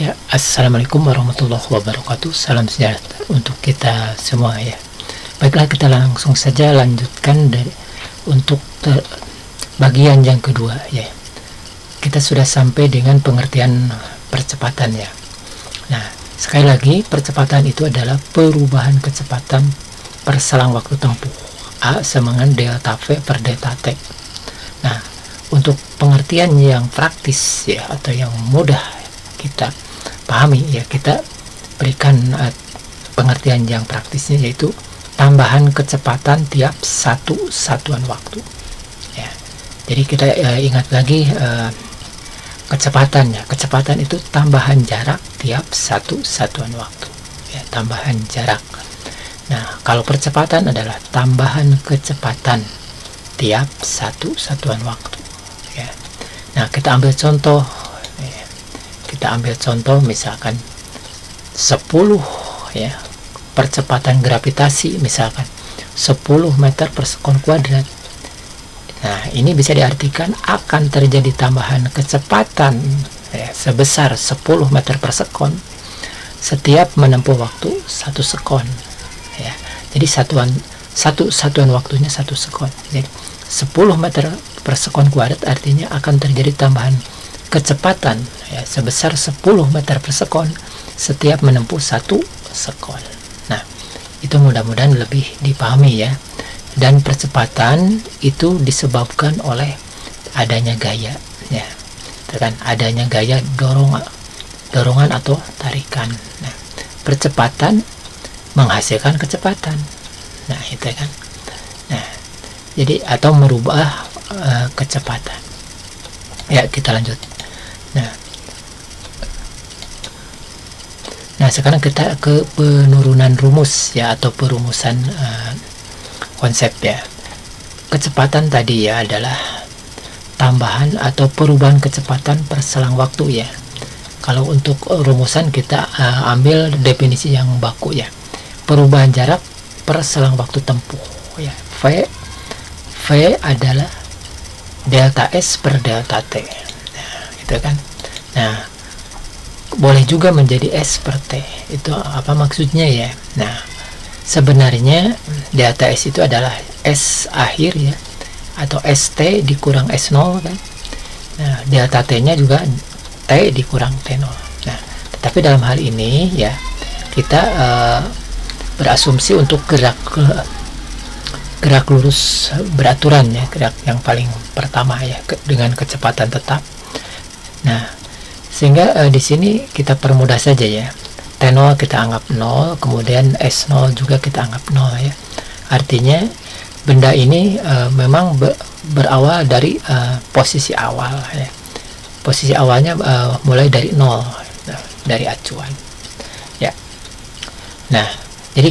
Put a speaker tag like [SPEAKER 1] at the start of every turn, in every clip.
[SPEAKER 1] Ya, assalamualaikum warahmatullahi wabarakatuh. Salam sejahtera untuk kita semua ya. Baiklah, kita langsung saja lanjutkan untuk bagian yang kedua ya. Kita sudah sampai dengan pengertian percepatan ya. Nah, sekali lagi percepatan itu adalah perubahan kecepatan per selang waktu tempuh A sama dengan delta V per delta T. Nah, untuk pengertian yang praktis ya atau yang mudah kita pahami ya, kita berikan pengertian yang praktisnya, yaitu tambahan kecepatan tiap satu satuan waktu ya. Jadi kita ingat lagi kecepatan ya. Kecepatan itu tambahan jarak tiap satu satuan waktu ya, tambahan jarak. Nah, kalau percepatan adalah tambahan kecepatan tiap satu satuan waktu ya. Nah, kita ambil contoh ya. Kita ambil contoh misalkan 10 ya, percepatan gravitasi misalkan 10 meter per sekon kuadrat. Nah, ini bisa diartikan akan terjadi tambahan kecepatan ya, sebesar 10 meter per sekon setiap menempuh waktu 1 sekon ya. Jadi satuan waktunya 1 sekon. Jadi 10 meter per sekon kuadrat artinya akan terjadi tambahan kecepatan ya, sebesar 10 meter per sekon setiap menempuh 1 sekon. Nah, itu mudah-mudahan lebih dipahami ya. Dan percepatan itu disebabkan oleh adanya gaya ya, kan adanya gaya dorongan atau tarikan. Nah, percepatan menghasilkan kecepatan. Nah, itu kan. Nah, jadi atau merubah kecepatan. Ya, kita lanjut. Nah, sekarang kita ke penurunan rumus ya, atau perumusan konsep ya. Kecepatan tadi ya adalah tambahan atau perubahan kecepatan per selang waktu ya. Kalau untuk rumusan kita ambil definisi yang baku ya. Perubahan jarak per selang waktu tempuh ya. V adalah delta S per delta T. Nah, itu kan. Nah, boleh juga menjadi S per T. Itu apa maksudnya ya? Nah, sebenarnya delta S itu adalah S akhir ya, atau ST dikurang S0 kan. Nah, delta T nya juga T dikurang T0. Nah, tetapi dalam hal ini ya, kita berasumsi untuk gerak lurus beraturan ya, gerak yang paling pertama ya, dengan kecepatan tetap. Nah, sehingga di sini kita permudah saja ya. T0 kita anggap 0, kemudian S0 juga kita anggap 0 ya. Artinya benda ini memang berawal dari posisi awal ya. Posisi awalnya mulai dari 0, dari acuan ya. Nah, jadi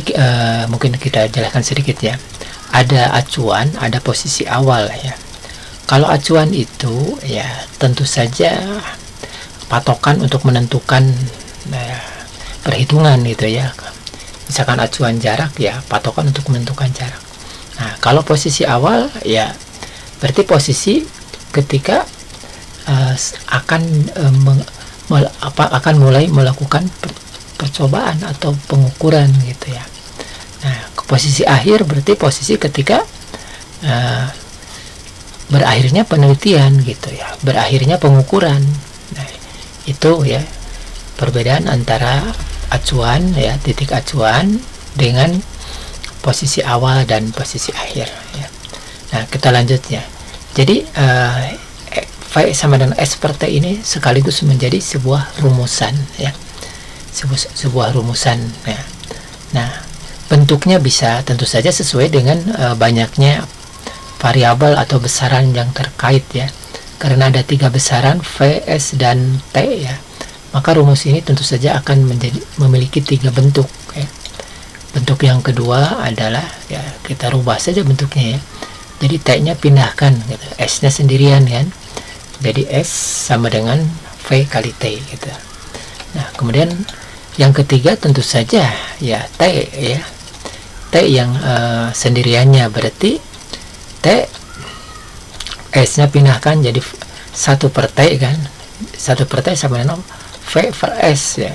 [SPEAKER 1] mungkin kita jelaskan sedikit ya. Ada acuan, ada posisi awal ya. Kalau acuan itu ya tentu saja patokan untuk menentukan perhitungan gitu ya. Misalkan acuan jarak ya patokan untuk menentukan jarak. Nah, kalau posisi awal ya berarti posisi ketika akan mulai melakukan percobaan atau pengukuran gitu ya. Nah, posisi akhir berarti posisi ketika berakhirnya penelitian gitu ya, berakhirnya pengukuran. Nah, itu ya perbedaan antara acuan ya, titik acuan dengan posisi awal dan posisi akhir ya. Nah, kita lanjut ya. Jadi V sama dengan S per T ini sekaligus menjadi sebuah rumusan ya, sebuah rumusan ya. Nah, bentuknya bisa tentu saja sesuai dengan banyaknya variabel atau besaran yang terkait ya. Karena ada 3 besaran V, S, dan T ya, maka rumus ini tentu saja akan memiliki 3 bentuk ya. Bentuk yang kedua adalah ya, kita rubah saja bentuknya ya. Jadi T nya pindahkan gitu. S nya sendirian kan. Jadi S sama dengan V kali T gitu. Nah, kemudian yang ketiga tentu saja ya T ya. T yang sendiriannya berarti T, S nya pindahkan jadi 1 per T kan. 1 per T sama dengan V per S ya.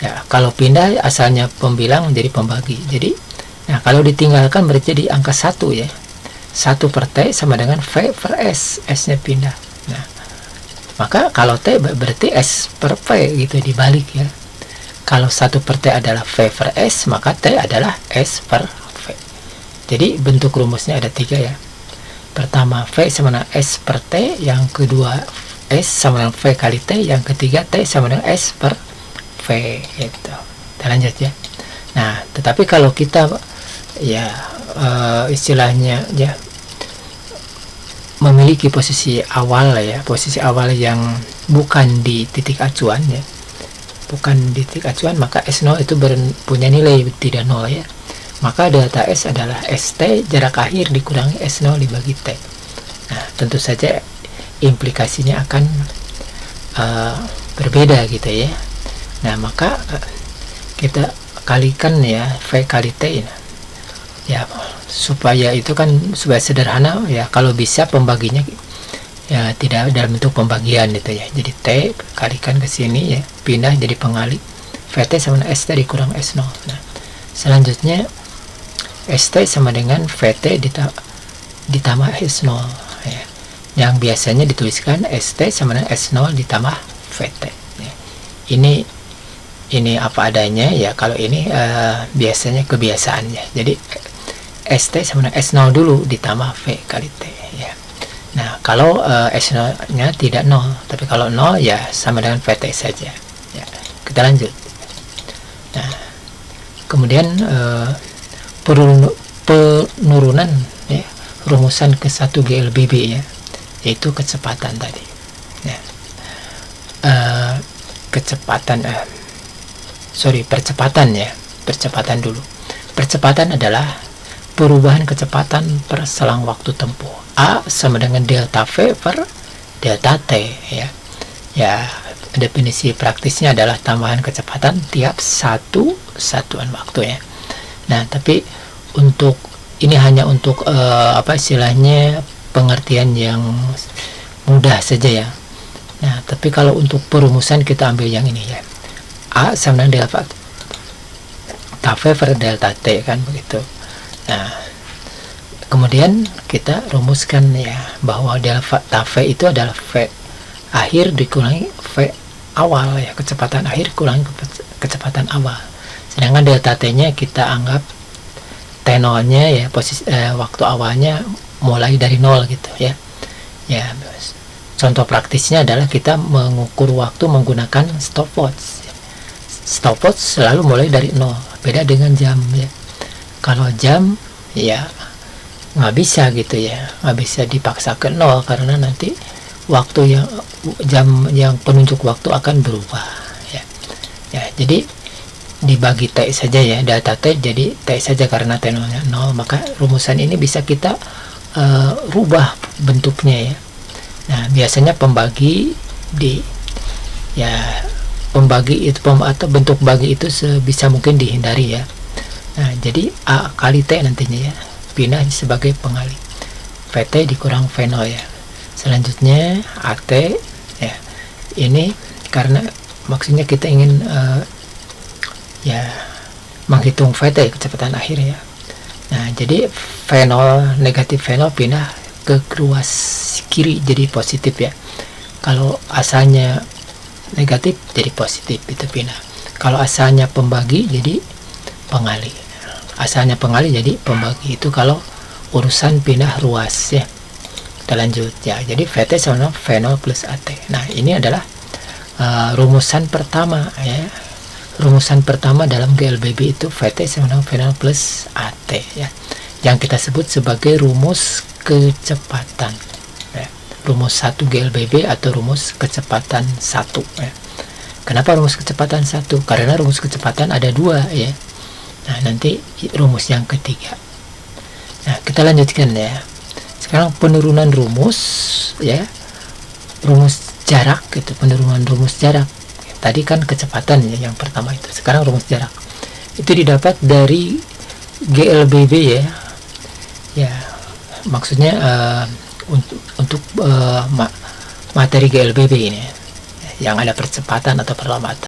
[SPEAKER 1] Ya, kalau pindah asalnya pembilang menjadi pembagi. Jadi, nah kalau ditinggalkan berarti jadi angka 1 ya. 1 per T sama dengan V per S, S-nya pindah. Nah, maka kalau T berarti S per V gitu, dibalik ya. Kalau 1 per T adalah V per S, maka T adalah S per V. Jadi bentuk rumusnya ada 3 ya. Pertama V sama dengan S per T, yang kedua S sama dengan V kali T, yang ketiga T sama dengan S per V itu. Kita lanjut ya. Nah, tetapi kalau kita ya istilahnya ya memiliki posisi awal ya, posisi awal yang bukan di titik acuan ya, bukan di titik acuan, maka S0 itu punya nilai tidak 0 ya. Maka delta S adalah ST jarak akhir dikurangi S0 dibagi T. Nah, tentu saja implikasinya akan berbeda gitu ya. Nah, maka kita kalikan ya V kali T ya, supaya itu kan supaya sederhana ya. Kalau bisa pembaginya ya tidak dalam bentuk pembagian gitu ya. Jadi T kalikan ke sini ya, pindah jadi pengali VT sama dengan ST dikurang S0. Nah, selanjutnya ST sama dengan VT ditambah S0 ya. Yang biasanya dituliskan ST sama dengan S0 ditambah VT ya. Ini apa adanya ya. Kalau ini biasanya kebiasaannya. Jadi ST sama dengan S0 dulu ditambah V kali T ya. Nah, kalau S0 nya tidak 0, tapi kalau 0 ya sama dengan VT saja ya. Kita lanjut. Nah, kemudian penurunan ya, rumusan ke 1 GLBB ya, yaitu kecepatan tadi ya. Percepatan ya, percepatan dulu. Percepatan adalah perubahan kecepatan per selang waktu tempuh. A sama dengan delta V per delta T ya. Ya, definisi praktisnya adalah tambahan kecepatan tiap satu satuan waktu ya. Nah, tapi untuk ini hanya untuk apa istilahnya pengertian yang mudah saja ya. Nah, tapi kalau untuk perumusan kita ambil yang ini ya. A sama dengan delta V per delta T kan begitu. Nah, kemudian kita rumuskan ya bahwa delta V itu adalah V akhir dikurangi V awal ya, kecepatan akhir kurangi kecepatan awal. Sedangkan delta T-nya kita anggap T0-nya ya, posisi waktu awalnya mulai dari 0 gitu ya. Ya, contoh praktisnya adalah kita mengukur waktu menggunakan stopwatch. Stopwatch selalu mulai dari 0, beda dengan jam ya. Kalau jam ya nggak bisa gitu ya, nggak bisa dipaksa ke 0 karena nanti waktu yang jam yang penunjuk waktu akan berubah ya. Ya, jadi dibagi T saja ya, delta T jadi T saja karena T0 nya 0, maka rumusan ini bisa kita rubah bentuknya ya. Nah, biasanya pembagi pembagi itu atau bentuk bagi itu sebisa mungkin dihindari ya. Nah, jadi A kali T nantinya ya, pindah sebagai pengali VT dikurang V0 ya. Selanjutnya AT ya, ini karena maksudnya kita ingin ya menghitung VT kecepatan akhir ya. Nah, jadi V0 negatif V0 pindah ke ruas kiri jadi positif ya. Kalau asalnya negatif jadi positif itu pindah. Kalau asalnya pembagi jadi pengali. Asalnya pengali jadi pembagi, itu kalau urusan pindah ruas ya. Kita lanjut ya. Jadi VT sama V0 plus AT. Nah, ini adalah rumusan pertama ya. Rumusan pertama dalam GLBB itu VT sama V0 plus AT ya. Yang kita sebut sebagai rumus kecepatan ya. Rumus 1 GLBB atau rumus kecepatan 1 ya. Kenapa rumus kecepatan 1? Karena rumus kecepatan ada 2 ya. Nah, nanti rumus yang ketiga. Nah, kita lanjutkan ya. Sekarang penurunan rumus ya. Rumus jarak gitu, penurunan rumus jarak. Tadi kan kecepatan ya yang pertama itu. Sekarang rumus jarak. Itu didapat dari GLBB ya. Ya, maksudnya untuk materi GLBB ini. yang ada percepatan atau perlambatan.